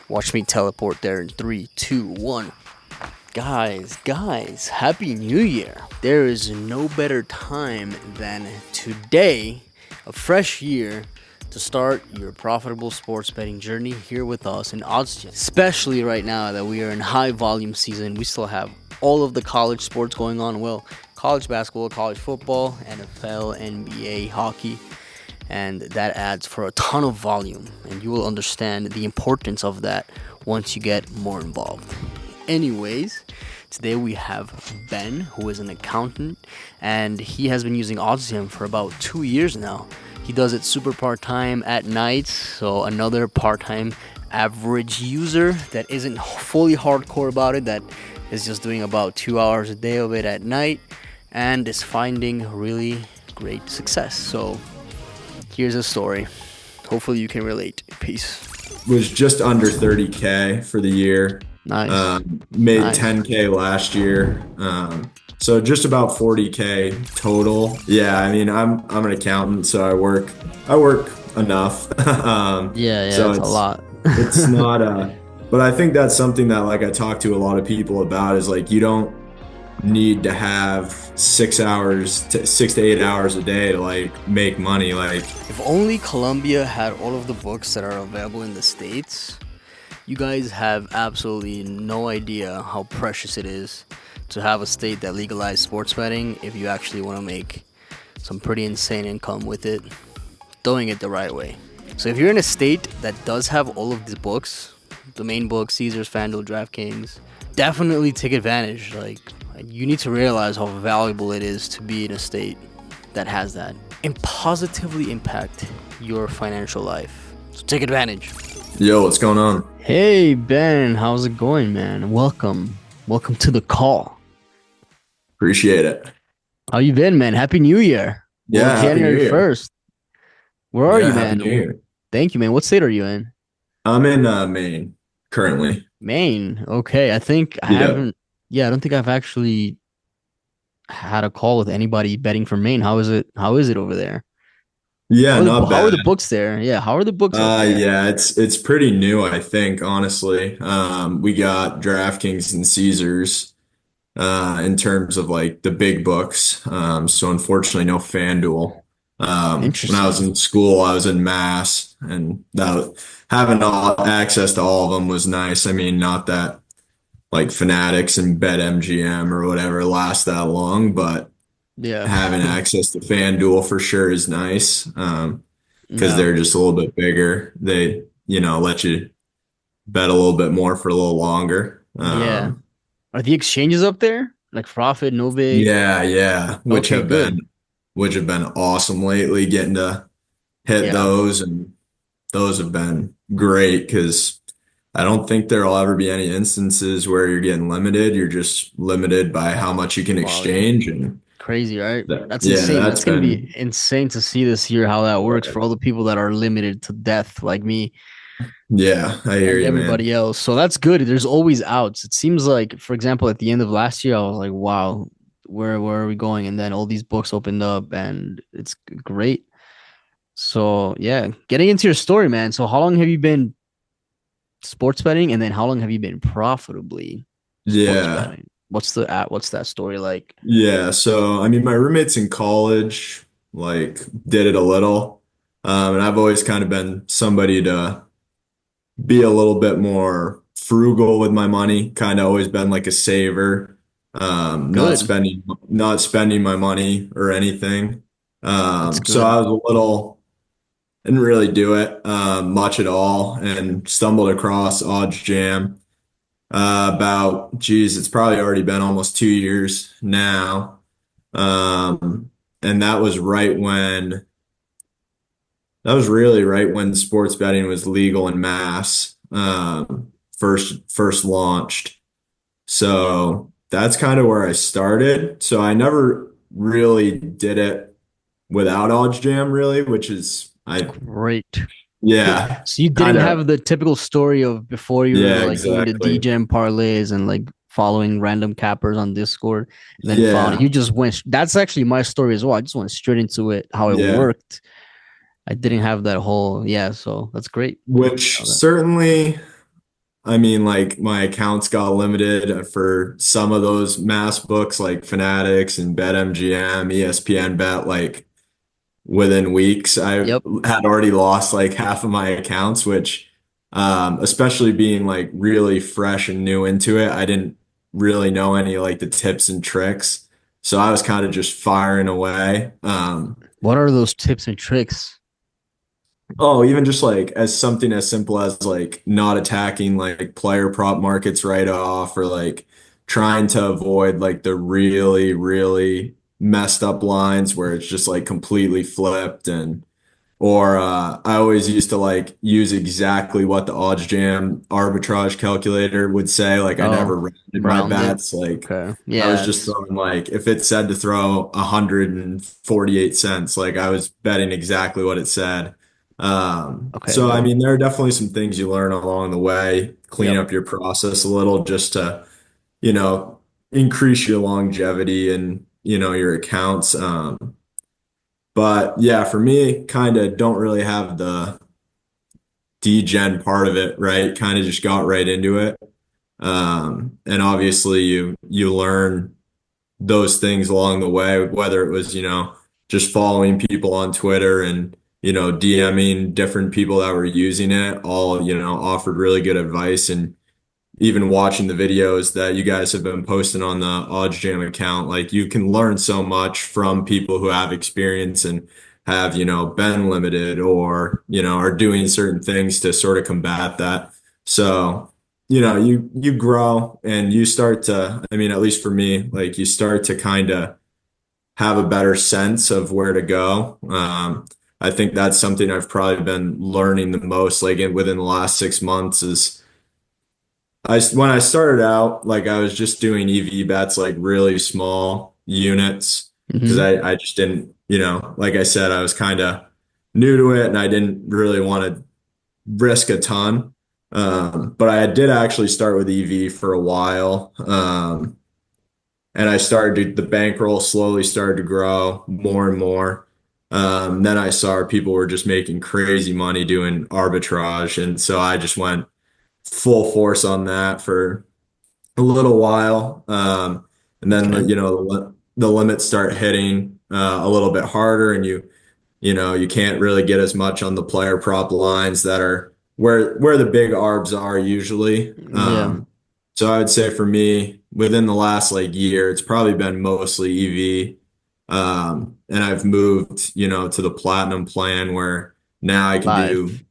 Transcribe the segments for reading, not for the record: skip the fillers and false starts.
Watch me teleport there in 3, 2, 1. Guys, Happy New Year. There is no better time than today, a fresh year, to start your profitable sports betting journey here with us in OddsJam. Especially right now that we are in high volume season, we still have all of the college sports going on. Well, college basketball, college football, NFL, NBA, hockey, and that adds for a ton of volume, and you will understand the importance of that once you get more involved. Anyways, today we have Ben, who is an accountant, and he has been using OddsJam for about 2 years now. He does it super part-time at night, so another part-time average user that isn't fully hardcore about it, that is just doing about 2 hours a day of it at night, and is finding really great success. So here's a story. Hopefully you can relate. Peace. Was just under 30K for the year. Nice. Made Nice. 10K last year. So just about 40K total. Yeah, I mean, I'm an accountant, so I work enough. Yeah, So it's a lot. it's not but I think that's something that like I talk to a lot of people about is like you don't need to have 6 to 8 hours a day to like make money. Like If only Colombia had all of the books that are available in the States, you guys have absolutely no idea how precious it is to have a state that legalized sports betting if you actually want to make some pretty insane income with it, doing it the right way. So if you're in a state that does have all of these books, the main books, Caesars, FanDuel, DraftKings, definitely take advantage. Like, you need to realize how valuable it is to be in a state that has that and positively impact your financial life. So take advantage. yo, what's going on? Hey Ben, how's it going, man? Welcome to the call. Appreciate it. How you been, man? Happy New Year. Yeah, Well, Happy New January Year. 1st. Where are Yeah, you, Happy man? New Year. Thank you, man. What state are you in? I'm in Maine currently. Maine. Okay, I think I Yeah. haven't. Yeah, I don't think I've actually had a call with anybody betting from Maine. How is it? How is it over there? Yeah, not How are bad. the books there? Yeah, how are the books up there? Yeah, it's pretty new, I think, honestly. We got DraftKings and Caesars in terms of like the big books. So unfortunately, no FanDuel. When I was Interesting. in school, I was in Mass, and having all access to all of them was nice. I mean, not that like Fanatics and BetMGM or whatever last that long, but Yeah. having access to FanDuel for sure is nice. Because Yeah. they're just a little bit bigger. They, let you bet a little bit more for a little longer. Yeah. Are the exchanges up there? Like Profit, Novig? Yeah, Okay, good. which have been awesome lately, getting to hit Yeah. those, and those have been great because I don't think there'll ever be any instances where you're getting limited. You're just limited by how much you can Wow, yeah. exchange, and Crazy, right? That's yeah, insane. that's That's gonna been be insane to see this year how that works for all the people that are limited to death, like me yeah, I hear and you, man. everybody else. So that's good. There's always outs. It seems like, for example, at the end of last year, I was like, wow, where are we going? And then all these books opened up and it's great. So yeah, getting into your story, man. So how long have you been sports betting, and then how long have you been profitably sports Yeah. betting? What's that story like? Yeah, so I mean, my roommates in college like did it a little, and I've always kind of been somebody to be a little bit more frugal with my money. Kind of always been like a saver, not Good. spending my money or anything. That's So good. I was a little didn't really do it much at all, and stumbled across OddsJam it's probably already been almost 2 years now. And that was really right when sports betting was legal in Mass, first launched. So that's kind of where I started. So I never really did it without OddsJam really, which is Great. yeah, So you didn't kind of, have the typical story of before you were yeah, like doing the exactly. DGen parlays and like following random cappers on Discord, and then found it. Yeah, You just went. That's actually my story as well. I just went straight into it, how it yeah. worked. I didn't have that whole, yeah. So that's great. Which Know that. certainly I mean, like my accounts got limited for some of those mass books like Fanatics and BetMGM, ESPN Bet, like within weeks. I Yep. had already lost like half of my accounts, which especially being like really fresh and new into it, I didn't really know any like the tips and tricks. So I was kind of just firing away. What are those tips and tricks? Oh, even just like as something as simple as like not attacking like player prop markets right off or like trying to avoid like the really, really messed up lines where it's just like completely flipped and or I always used to like use exactly what the OddsJam arbitrage calculator would say. Like I Oh, never rounded my round it. bets. Like Okay. I was Yeah, just it's throwing like if it said to throw 148 cents, like I was betting exactly what it said. okay. So I mean there are definitely some things you learn along the way, clean Yep. up your process a little just to, you know, increase your longevity and, your accounts. But yeah, for me, kind of don't really have the degen part of it, right? Kind of just got right into it. And obviously you learn those things along the way, whether it was, just following people on Twitter and, DMing different people that were using it, all, offered really good advice and even watching the videos that you guys have been posting on the OddsJam account, like you can learn so much from people who have experience and have, been limited or, are doing certain things to sort of combat that. So, you grow and you start to, I mean, at least for me, like you start to kind of have a better sense of where to go. I think that's something I've probably been learning the most, like within the last 6 months is when I started out, like I was just doing EV bets, like really small units, because Mm-hmm. I just didn't, like I said, I was kind of new to it and I didn't really want to risk a ton. But I did actually start with EV for a while. And I started the bankroll slowly started to grow more and more. Then I saw people were just making crazy money doing arbitrage. And so I just went full force on that for a little while. And then Okay. the limits start hitting a little bit harder and you can't really get as much on the player prop lines that are where the big arbs are usually. Yeah. So I would say for me, within the last like year, it's probably been mostly EV. And I've moved, to the platinum plan where now I can do Live.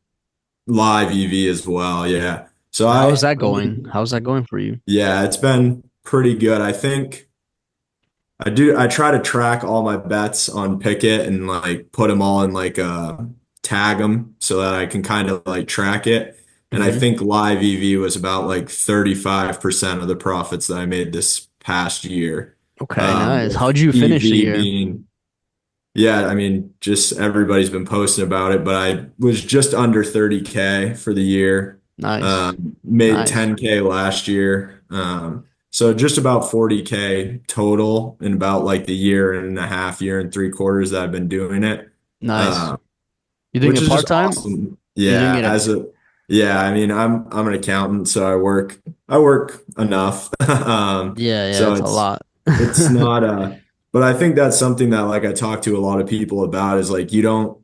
live EV as well. Yeah. So How's I that going? mean, How's that going for you? yeah, it's been pretty good. I think I try to track all my bets on Picket and like put them all in like tag them so that I can kind of like track it. And I Mm-hmm. think live EV was about like 35% of the profits that I made this past year. Okay, nice. With How'd you finish the EV year? being, yeah, I mean, just everybody's been posting about it, but I was just under 30K for the year. Nice. Made Nice. 10K last year. So just about 40K total in about like the year and a half, year and 3 quarters that I've been doing it. Nice. Uh, You doing which it is just part-time? awesome. You're doing Yeah, it at yeah, I mean, I'm an accountant, so I work enough. yeah, yeah, So it's a lot. it's not but I think that's something that like I talk to a lot of people about is like you don't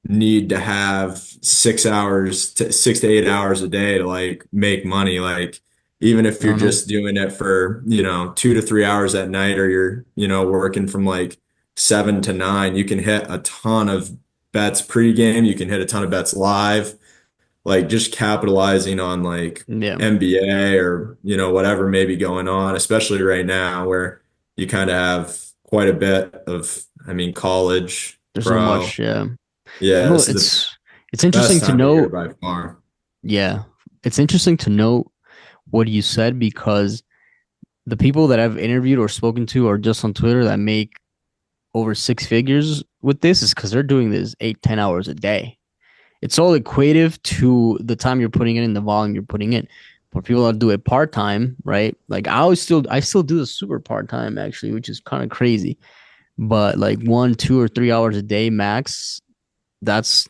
need to have 6 to 8 hours a day to like make money. Like even if you're No, no. just doing it for, 2 to 3 hours at night or you're, working from like 7 to 9, you can hit a ton of bets pregame. You can hit a ton of bets live, like just capitalizing on like Yeah. NBA or, whatever may be going on, especially right now where you kind of have quite a bit of, I mean, college, There's so pro. much, yeah. Yeah, No, this is the it's best interesting to time of year know, by far. yeah. It's interesting to know what you said because the people that I've interviewed or spoken to or just on Twitter that make over six figures with this is because they're doing this 8, 10 hours a day. It's all equative to the time you're putting in and the volume you're putting in. For people that do it part time, right? Like I still do the super part time actually, which is kind of crazy. But like 1, 2, or 3 hours a day max, that's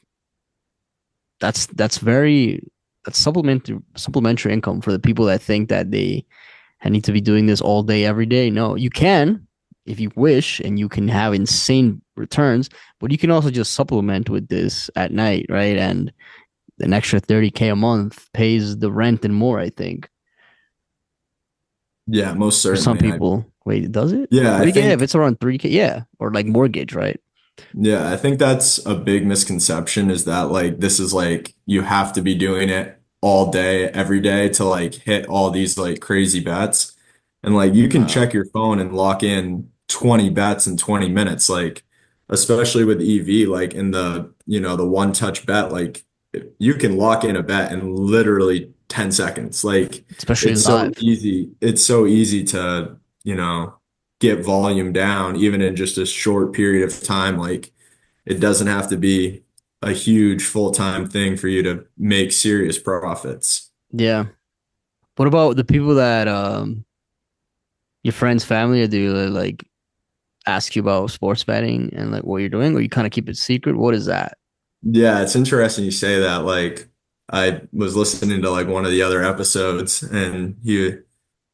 that's very. that's supplementary income for the people that think that they need to be doing this all day, every day. No, you can if you wish, and you can have insane returns, but you can also just supplement with this at night, right? And an extra 30K a month pays the rent and more, I think, Yeah, most for some certainly. people. Wait, does it? Yeah, I 30K if think it's around 3K, yeah, or like mortgage, right? Yeah, I think that's a big misconception is that like this is like you have to be doing it all day, every day to like hit all these like crazy bets. And like you can No, check your phone and lock in 20 bets in 20 minutes, like especially with EV, like in the, the one touch bet, like you can lock in a bet in literally 10 seconds. Like especially it's so live. easy. It's so easy to, get volume down even in just a short period of time. Like it doesn't have to be a huge full-time thing for you to make serious profits. Yeah. What about the people that your friends, family, or do they, like, ask you about sports betting and like what you're doing, or you kind of keep it secret? What is that? Yeah, it's interesting you say that. Like I was listening to like one of the other episodes and he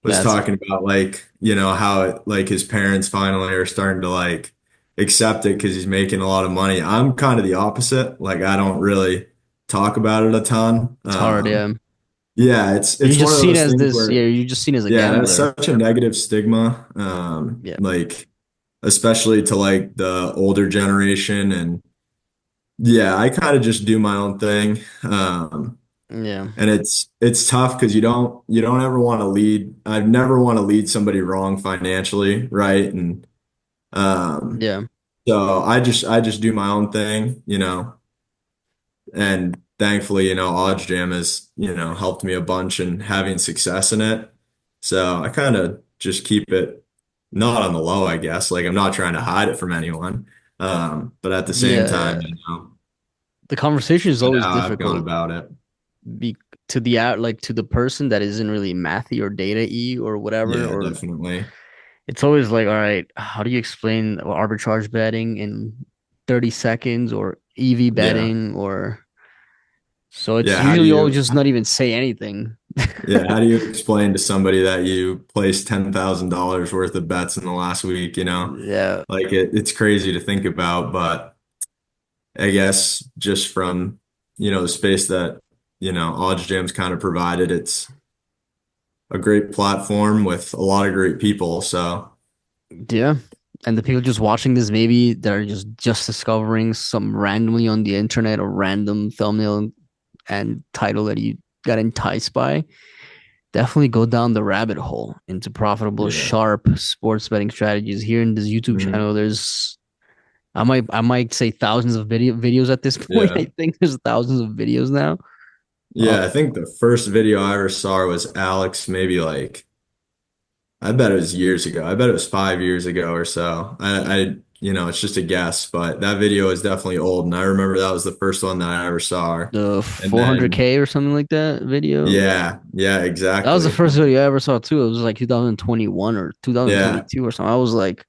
was That's talking about like, how like his parents finally are starting to like accept it because he's making a lot of money. I'm kind of the opposite. Like I don't really talk about it a ton. it's hard, yeah. Yeah, it's You're it's one just of seen those as things this, yeah, where you're just seen as a yeah, that's gambler. such a negative stigma. Yeah. Like especially to like the older generation. And yeah, I kind of just do my own thing. Yeah. And it's tough because you don't ever want to lead. I've never want to lead somebody wrong financially, right? And um, Yeah. so I just do my own thing, and thankfully, OddsJam has, helped me a bunch in having success in it. So I kind of just keep it not on the low, I guess. Like I'm not trying to hide it from anyone. But at the same time, Yeah. The conversation is kind of always how I've gone difficult about it. be to the out like to the person that isn't really mathy or data y or whatever, Yeah, or definitely. it's always like, all right, how do you explain arbitrage betting in 30 seconds, or EV Yeah. betting, or so it's Yeah. How do usually all you, just not even say anything. yeah, how do you explain to somebody that you placed $10,000 worth of bets in the last week, Yeah. Like it's crazy to think about, but I guess just from, the space that, OddsJam's kind of provided, it's a great platform with a lot of great people. So Yeah. And the people just watching this, maybe they're just discovering some randomly on the internet or random thumbnail and title that you got enticed by. Definitely go down the rabbit hole into profitable, yeah. sharp sports betting strategies. Here in this YouTube Mhm. channel, there's I might say thousands of videos at this point. Yeah. I think there's thousands of videos now. Uh, Yeah. I think the first video I ever saw was Alex, maybe like, I bet it was years ago. I bet it was 5 years ago or so. It's just a guess, but that video is definitely old. And I remember that was the first one that I ever saw. the And then, 400K or something like that video. yeah, yeah, That was the exactly. first video I ever saw too. It was like 2021 or Yeah, 2022 or something. I was like,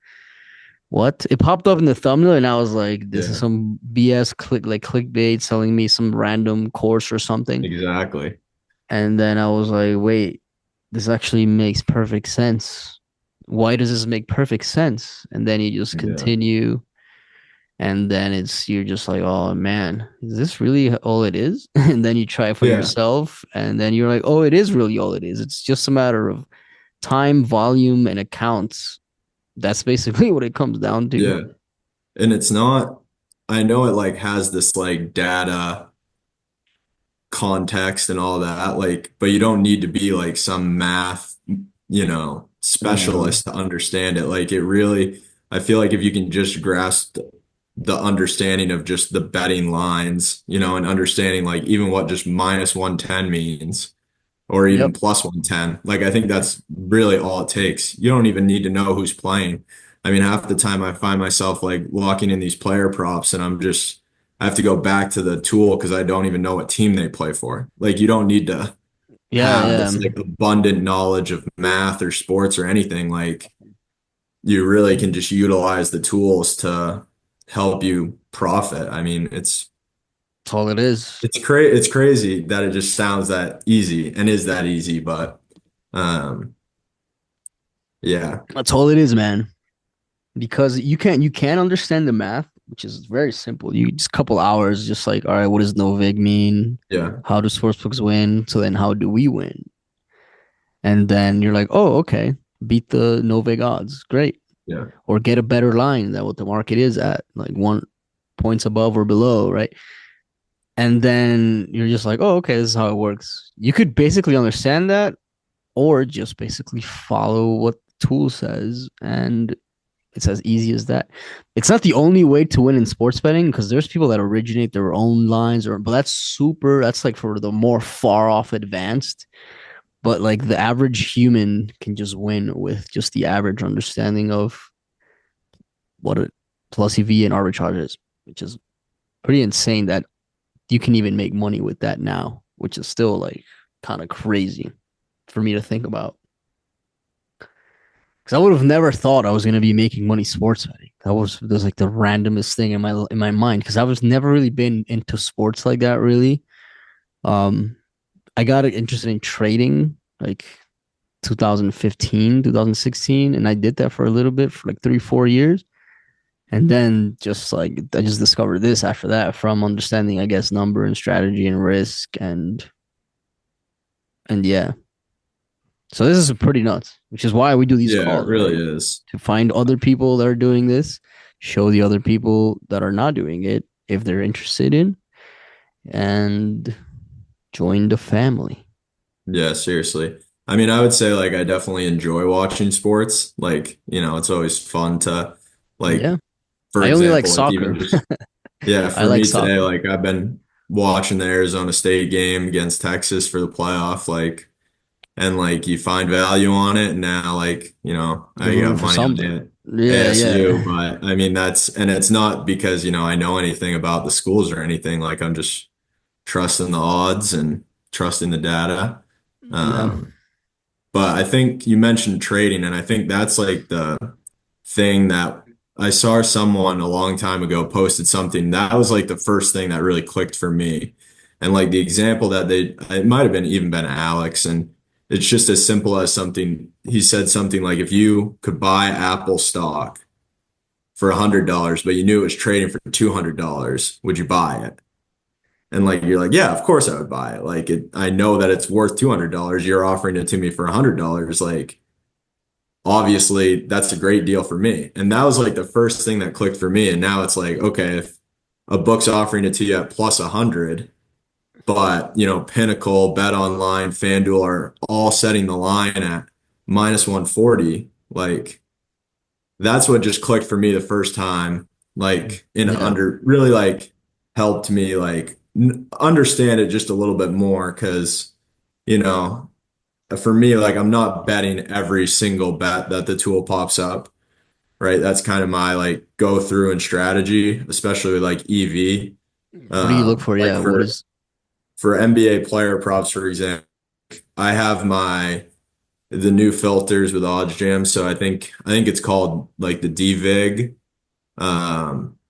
what? It popped up in the thumbnail, and I was like, this is yeah, some BS clickbait selling me some random course or something. exactly. And then I was like, wait, this actually makes perfect sense. Why does this make perfect sense? And then you just Yeah, continue, and then you're just like, oh man, is this really all it is? And then you try it for yeah, yourself, and then you're like, oh, it is really all it is. It's just a matter of time, volume, and accounts. That's basically what it comes down to. yeah. And it's not, I know it like has this like data context and all that, like, but you don't need to be like some math, No. specialist to understand it. Like it really, I feel like if you can just grasp the understanding of just the betting lines, and understanding like even what just minus 110 means or Yep. even plus 110, like I think that's really all it takes. You don't even need to know who's playing. I mean, half the time I find myself like locking in these player props and I have to go back to the tool because I don't even know what team they play for. Like you don't need to Yeah, have yeah. this like abundant knowledge of math or sports or anything. Like you really can just utilize the tools to help you profit. I mean, it's That's all it is. It's crazy that it just sounds that easy and is that easy, but um yeah. That's all it is, man. Because you can understand the math, which is very simple. You just couple hours, just like, all right, what does no vig mean? Yeah. How do sportsbooks win? So then how do we win? And then you're like, oh, okay, beat the no vig odds. Great. Yeah. Or get a better line than what the market is at, like 1 points above or below, right? And then you're just like, oh, okay, this is how it works. You could basically understand that, or just basically follow what the tool says, and it's as easy as that. It's not the only way to win in sports betting because there's people that originate their own lines, or but that's like for the more far off advanced. But like the average human can just win with just the average understanding of what a plus EV and arbitrage is, which is pretty insane that you can even make money with that now, which is still like kind of crazy for me to think about. Because I would have never thought I was going to be making money sports betting. That was like the randomest thing in my mind because I was never really been into sports like that really. Um, I got interested in trading like 2015, 2016, and I did that for a little bit for like 3, 4 years. And then just like I just discovered this after that from understanding, I guess, number and strategy and risk and yeah. So this is pretty nuts, which is why we do these Yeah, it calls, really right? is. To find other people that are doing this, show the other people that are not doing it if they're interested in, and join the family. Yeah, seriously. I mean, I would say like I definitely enjoy watching sports. Like, it's always fun to like, Yeah. for I only like example, like soccer. even just yeah, I for like me today, soccer. like I've been watching the Arizona State game against Texas for the playoff, like and like you find value on it and now like, You're I rooting got for money on something. the Yeah, ASU, yeah. but I mean and it's not because, I know anything about the schools or anything. Like I'm just trusting the odds and trusting the data. Yeah. Um, but I think you mentioned trading, and I think that's like the thing that I saw someone a long time ago posted something that was like the first thing that really clicked for me. And like the example that it might have been even been Alex, and it's just as simple as something he said something like if you could buy Apple stock for $100, but you knew it was trading for $200, would you buy it? And like you're like, yeah, of course I would buy it. Like I know that it's worth $200. You're offering it to me for $100. Like obviously that's a great deal for me. And that was like the first thing that clicked for me. And now it's like, okay, if a book's offering it to you at plus 100, but Pinnacle, Bet Online, FanDuel are all setting the line at minus 140, like that's what just clicked for me the first time, like in Yeah. under really like helped me like understand it just a little bit more because, you know, for me, like I'm not betting every single bet that the tool pops up, right? That's kind of my like go through and strategy, especially with like EV. What do you look for? Like Yeah. What is for NBA player props, for example, I have the new filters with OddsJam. So I think it's called like the DVIG.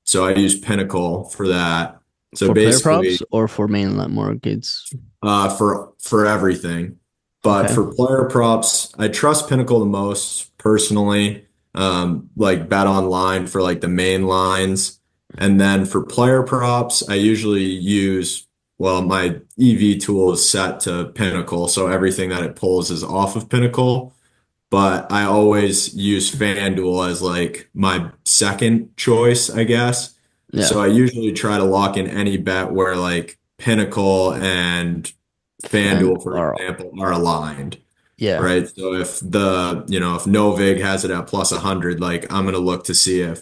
So I use Pinnacle for that. So for player props basically, or for mainland markets? for everything, but Okay. for player props, I trust Pinnacle the most personally. Like Bet Online for like the main lines, and then for player props, I usually use well, my EV tool is set to Pinnacle, so everything that it pulls is off of Pinnacle. But I always use FanDuel as like my second choice, I guess. Yeah. So I usually try to lock in any bet where like Pinnacle and Fan FanDuel, for or example, are aligned, yeah. right? So if Novig has it at plus 100, like I'm gonna look to see if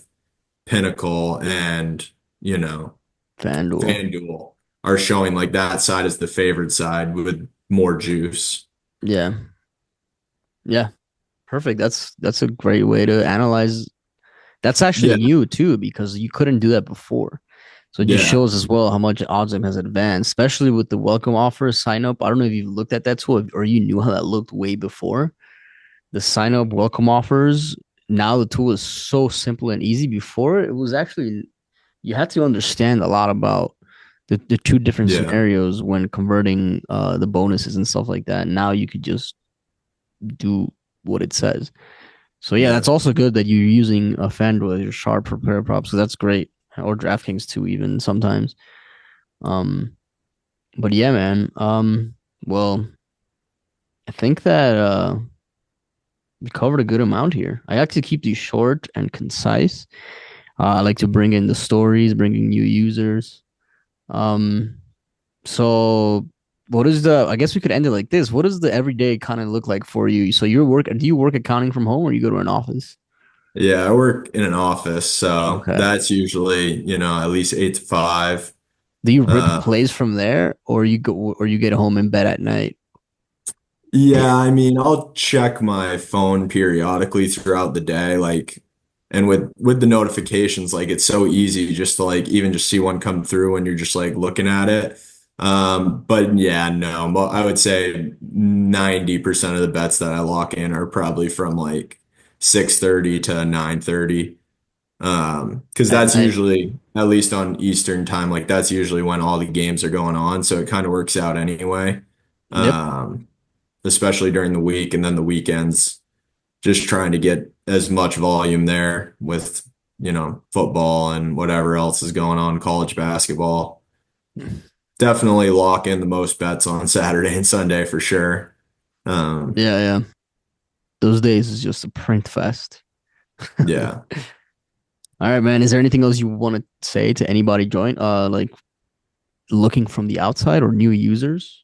Pinnacle and, you know, FanDuel. FanDuel are showing like that side as the favored side with more juice. Yeah. Yeah. Perfect. That's a great way to analyze. That's actually Yeah, new too, because you couldn't do that before. So it just yeah. shows as well how much OddsJam has advanced, especially with the welcome offer sign up. I don't know if you've looked at that tool or you knew how that looked way before. The sign up welcome offers. Now the tool is so simple and easy. Before it was actually you had to understand a lot about the two different Yeah. scenarios when converting the bonuses and stuff like that. Now you could just do what it says. So yeah, Yeah. that's also good that you're using a FanDuel as your sharp for player props. So that's great, or DraftKings too, even sometimes. Um, but yeah, man. Well, I think that we covered a good amount here. I like to keep these short and concise. I like to bring in the stories, bringing new users. Um, so what is the? I guess we could end it like this. What does the everyday kind of look like for you? So your work? Do you work accounting from home or you go to an office? Yeah, I work in an office, so Okay. that's usually, at least 8 to 5. Do you rip Uh, plays from there, or you get home in bed at night? yeah, I mean, I'll check my phone periodically throughout the day, and with the notifications, like it's so easy just to like even just see one come through when you're just like looking at it. But yeah, no, I would say 90% of the bets that I lock in are probably from like 6:30 to 9:30. Because At that's night. usually, at least on Eastern time, like that's usually when all the games are going on. So it kind of works out anyway. Yep. Um, Especially during the week and then the weekends, just trying to get as much volume there with, football and whatever else is going on, college basketball. Definitely lock in the most bets on Saturday and Sunday for sure. Um, Yeah, yeah. Those days is just a print fest. yeah. All right, man. Is there anything else you want to say to anybody join? Like looking from the outside or new users?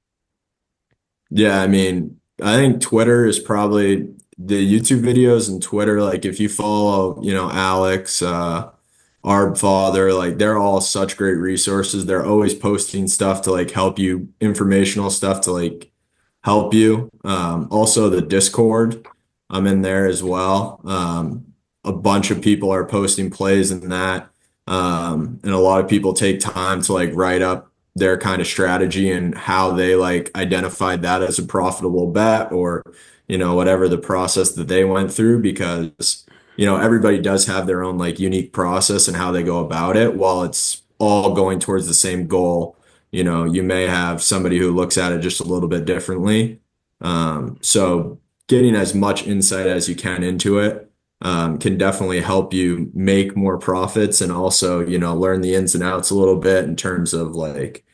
Yeah, I mean, I think Twitter is probably the YouTube videos and Twitter. Like, if you follow, Alex, Arb Father, like, they're all such great resources. They're always posting stuff to like help you, informational stuff to like help you. Also, the Discord, I'm in there as well. A bunch of people are posting plays in that. And a lot of people take time to like write up their kind of strategy and how they like identified that as a profitable bet or, whatever the process that they went through because, everybody does have their own like unique process and how they go about it while it's all going towards the same goal. You may have somebody who looks at it just a little bit differently. So getting as much insight as you can into it can definitely help you make more profits and also, learn the ins and outs a little bit in terms of like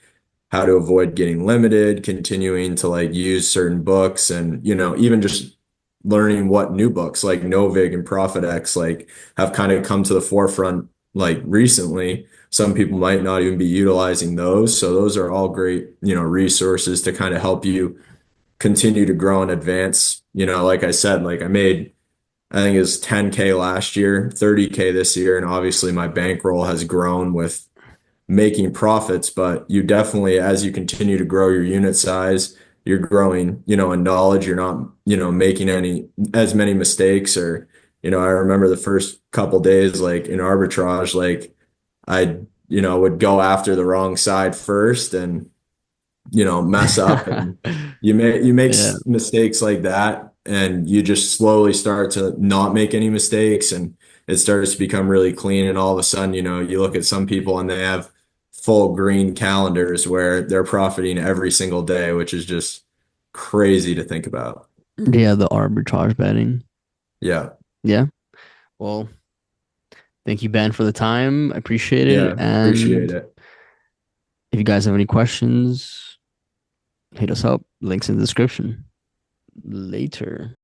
how to avoid getting limited, continuing to like use certain books and, even just learning what new books like Novig and ProfitX like have kind of come to the forefront like recently. Some people might not even be utilizing those. So those are all great, resources to kind of help you continue to grow and advance. Like I said, like I think it was 10K last year, 30K this year, and obviously my bankroll has grown with making profits, but you definitely, as you continue to grow your unit size, you're growing, in knowledge, you're not, making as many mistakes or, I remember the first couple days, like in arbitrage, like I, would go after the wrong side first and mess up and you make Yeah. mistakes like that and you just slowly start to not make any mistakes and it starts to become really clean and all of a sudden you look at some people and they have full green calendars where they're profiting every single day, which is just crazy to think about. Yeah, the arbitrage betting. Yeah. Yeah. Well, thank you, Ben, for the time. I appreciate it. Yeah, appreciate And it. if you guys have any questions, hit us up. Links in the description. Later.